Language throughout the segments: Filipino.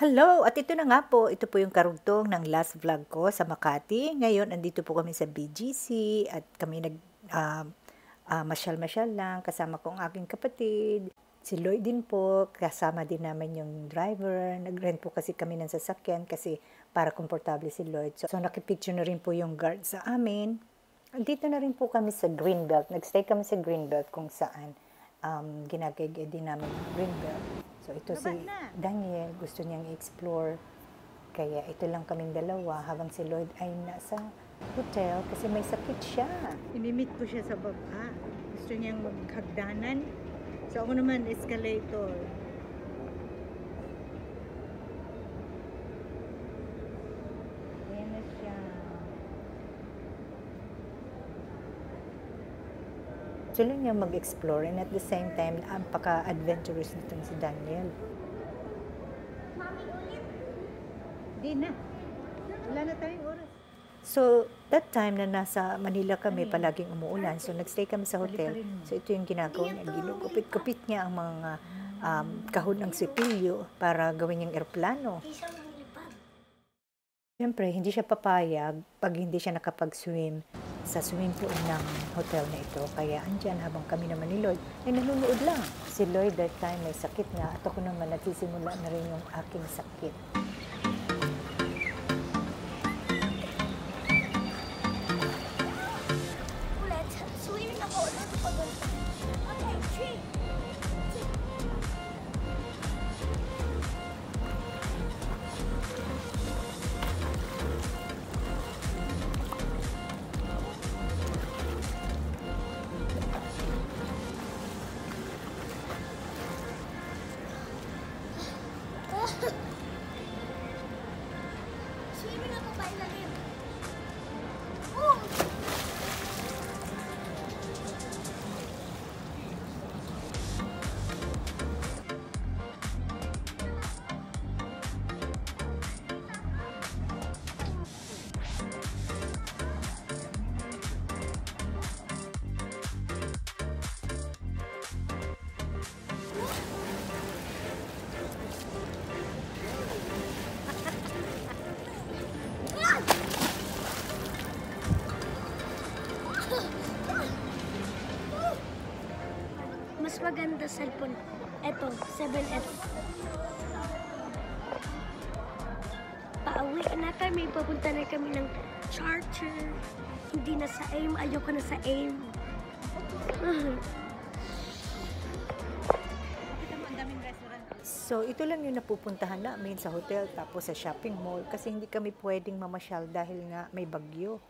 Hello! At ito na nga po, ito po yung karugtong ng last vlog ko sa Makati. Ngayon, andito po kami sa BGC at kami masyal-masyal lang. Kasama ko ang aking kapatid. Si Lloyd din po, kasama din namin yung driver. Nag-rent po kasi kami ng sasakyan kasi para komportable si Lloyd. So nakipicture na rin po yung guard sa amin. Andito na rin po kami sa Greenbelt. Nag-stay kami sa Greenbelt kung saan ginagay din namin ang Greenbelt. So ito si Daniel, gusto niyang i-explore. Kaya ito lang kaming dalawa habang si Lloyd ay nasa hotel kasi may sakit siya. Inimit ko siya sa baba. Gusto niyang maghagdanan. So ako naman, escalator. Ayan na siya. Gusto lang niya mag-explore and at the same time, paka-adventurous nitong si Daniel. Di na. Wala na tayong oras. So, that time na nasa Manila kami, palaging umuulan. So, nagstay kami sa hotel. So, ito yung ginagawa niya. Ginugupit-gupit niya ang mga kahon ng sipilyo para gawin niyang eroplano. Siyempre, hindi siya papayag pag hindi siya nakapag-swim sa swimming pool ng hotel na ito. Kaya andyan habang kami naman ni Lloyd ay nanonood lang. Si Lloyd that time may sakit na at ako naman nagsisimula na rin yung aking sakit. Swimming ako pa ilalim. Mas maganda cellphone. Eto, 7S. Pauwi na kami. Papunta na kami ng charger. Hindi na sa AIM. Ayoko na sa AIM. So, ito lang yung napupuntahan namin sa hotel tapos sa shopping mall kasi hindi kami pwedeng mamasyal dahil nga may bagyo.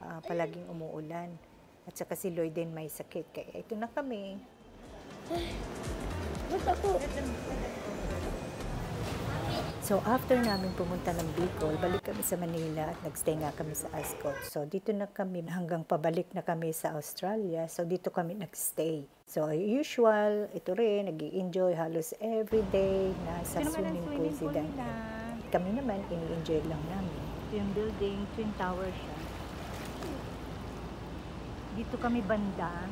Palaging umuulan. At saka si Lloyd din may sakit. Kaya ito na kami. So, after namin pumunta ng Bicol, balik kami sa Manila at nagstay nga kami sa Ascot. So, dito na kami hanggang pabalik na kami sa Australia. So, dito kami nagstay. So, usual, ito rin, nag-i-enjoy halos everyday na sa swimming pool si Daniel. Kami naman, ini-enjoy lang namin. Ito yung building, Twin Tower siya. Dito kami banda.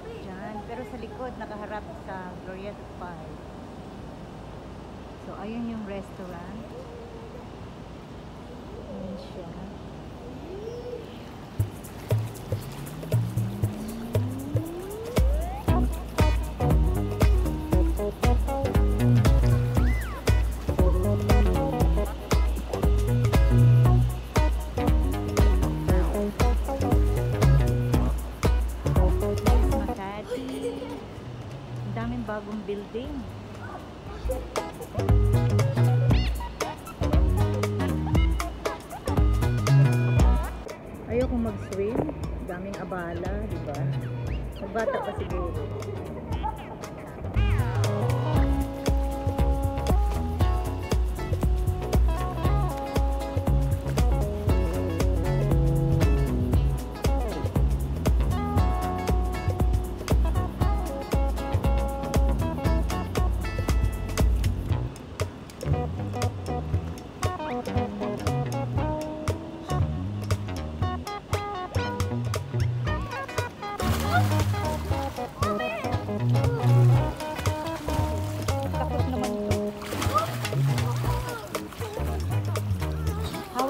Diyan. Pero sa likod, nakaharap sa Glorieta Park. So, ayun yung restaurant. Ayun siya. Daming bagong building. Ayokong mag-swim. Daming abala, di ba? Magbata pa siguro.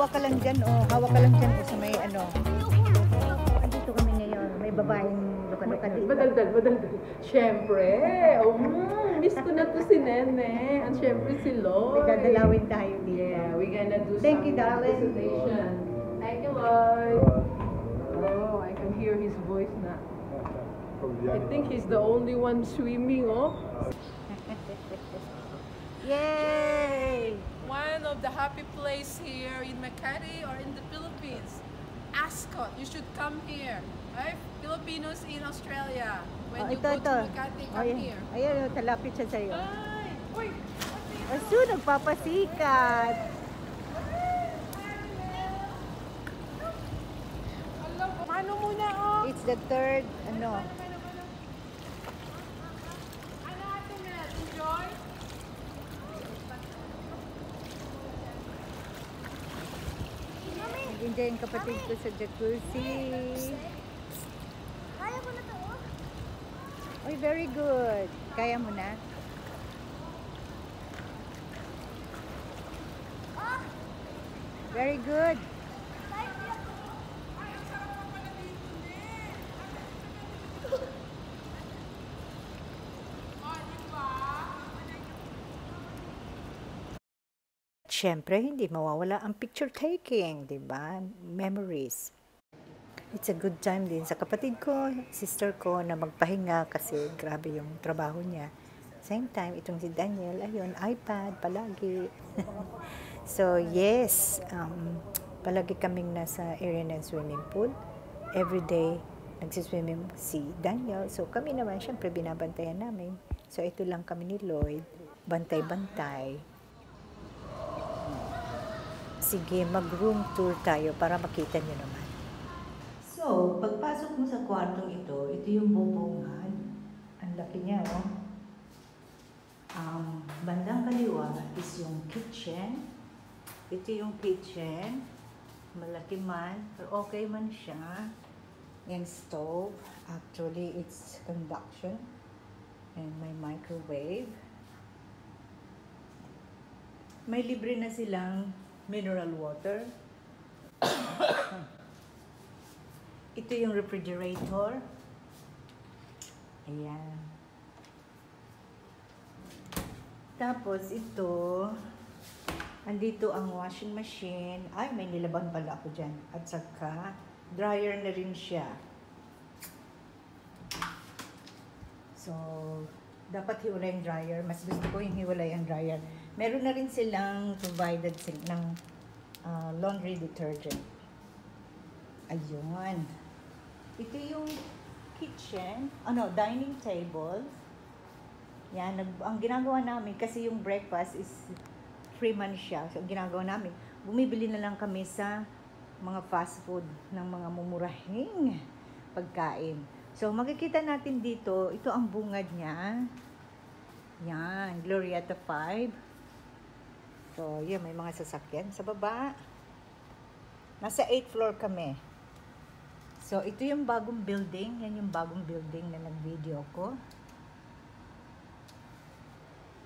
hawak ka lang dyan, oh. Hawak ka lang dyan, oh, sa may ano. Andito kami ngayon. May babaeng luka-luka dito. Madaldal. Siyempre. Miss ko na to si Nene. At siyempre si Lloyd. May dadalawin tayo dito. Yeah, we're gonna do Thank some you, darling. presentation. Thank you, Lloyd. Oh, I can hear his voice now. I think he's the only one swimming, oh. Yay! One of the happy place here in Makati or in the Philippines. Ascot, you should come here. Right? Filipinos in Australia. When you go to Makati, come here. Ayan, talapit siya sa'yo. Ay! Uy! Aso, nagpapasikat. Alam, ano muna, oh? It's the third, ano. Ano atin na? Enjoy? Nag-enjoy yung kapatid ko sa jacuzzi. Kaya ko na to. Oy, very good. Kaya mo na? Very good. Siyempre, hindi mawawala ang picture taking, di ba? Memories. It's a good time din sa kapatid ko, sister ko, na magpahinga kasi grabe yung trabaho niya. Same time, itong si Daniel, ayun, iPad, palagi. So, yes, palagi kaming nasa area ng swimming pool. Every day, nagsiswimming si Daniel. So, kami naman, syempre, binabantayan namin. So, ito lang kami ni Lloyd, bantay-bantay. Sige, mag-room tour tayo para makita nyo naman. So, pagpasok mo sa kwartong ito yung bubungan. Ang laki niya, oh. Bandang kaliwa is yung kitchen. Ito yung kitchen. Malaki man, pero okay man siya. Yung stove, actually it's conduction. And may microwave. May libre na silang mineral water. Ito yung refrigerator. Ayan. Tapos ito, andito ang washing machine. Ay, may nilaban pala ako dyan. At saka, dryer na rin siya. So, dapat hiwalay yung dryer. Mas gusto ko yung hiwalay ang dryer. Meron na rin silang provided ng laundry detergent. Ayun. Ito yung kitchen, dining table. Yan, ang ginagawa namin, kasi yung breakfast is free man siya. So, ang ginagawa namin, bumibili na lang kami sa mga fast food ng mga mumurahing pagkain. So, makikita natin dito, ito ang bungad niya. Yan, Glorieta 5. So, yan, may mga sasakyan sa baba. Nasa 8th floor kami. So, ito yung bagong building. Yan yung bagong building na nag-video ko.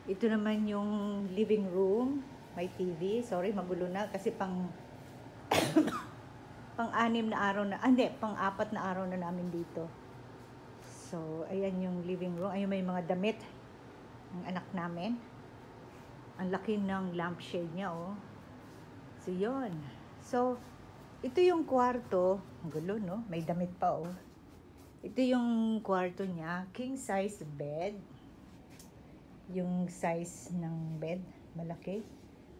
Ito naman yung living room. May TV. Sorry, magulo na. Kasi pang-anim na araw na, pang-apat na araw na namin dito. So, ayan yung living room. Ayun, may mga damit. Ang anak namin. Ang laki ng lampshade niya, oh. So, yun. So, ito yung kwarto. Ang gulo, no? May damit pa, oh. Ito yung kwarto niya. King size bed. Yung size ng bed. Malaki.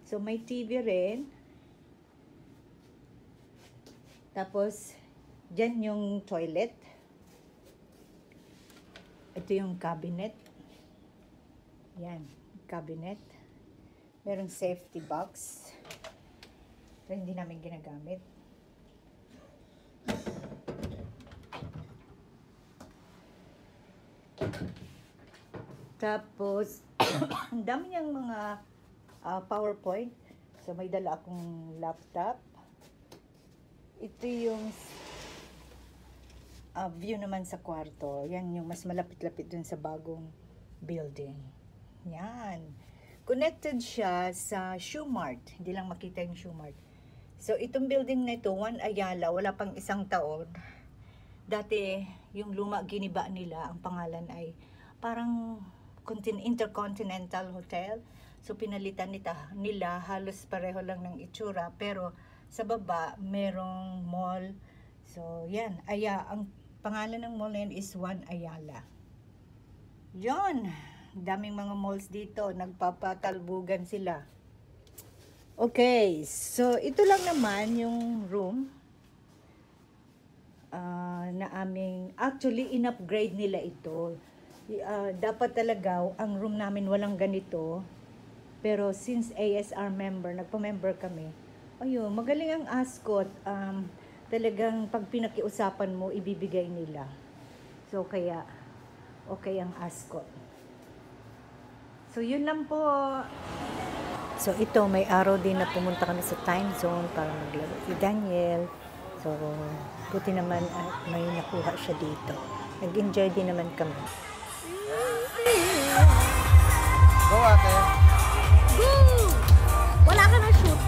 So, may TV rin. Tapos, dyan yung toilet. Ito yung cabinet. Yan. Cabinet. Merong safety box. Ito hindi namin ginagamit. Tapos, ang dami niyang mga PowerPoint. So, may dala akong laptop. Ito yung view naman sa kwarto. Yan yung mas malapit-lapit dun sa bagong building. Yan. Connected siya sa Shoe Mart. Hindi lang makita yung Shoe Mart. So, itong building na ito, One Ayala, wala pang isang taon. Dati, yung luma giniba nila, ang pangalan ay parang Intercontinental Hotel. So, pinalitan nila, halos pareho lang ng itsura. Pero, sa baba, merong mall. So, yan. Ang pangalan ng mall na yan is One Ayala. Yun. Daming mga malls dito. Nagpapatalbugan sila. Okay. So, ito lang naman yung room na aming, actually, in-upgrade nila ito. Dapat talaga, ang room namin walang ganito. Pero since ASR member, nagpa-member kami, ayun, magaling ang Ascot. Talagang pag pinakiusapan mo, ibibigay nila. So, kaya, okay ang Ascot. So, yun lang po. So, ito, may araw din na pumunta kami sa time zone para maglaro si Daniel. So, buti naman at may nakuha siya dito. Nag-enjoy din naman kami. Go, ate. Go! Wala ka na shoot.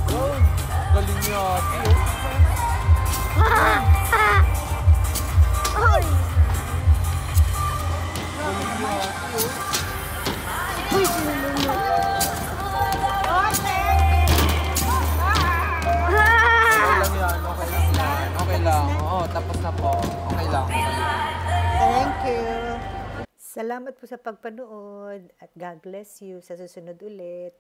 Go! Galing niya, ate. Ay! Galing niya, ate. Uy, sinulong mo. Okay lang yan. Okay lang. Oo, tapos na po. Okay lang. Thank you. Salamat po sa pagpanood at God bless you sa susunod ulit.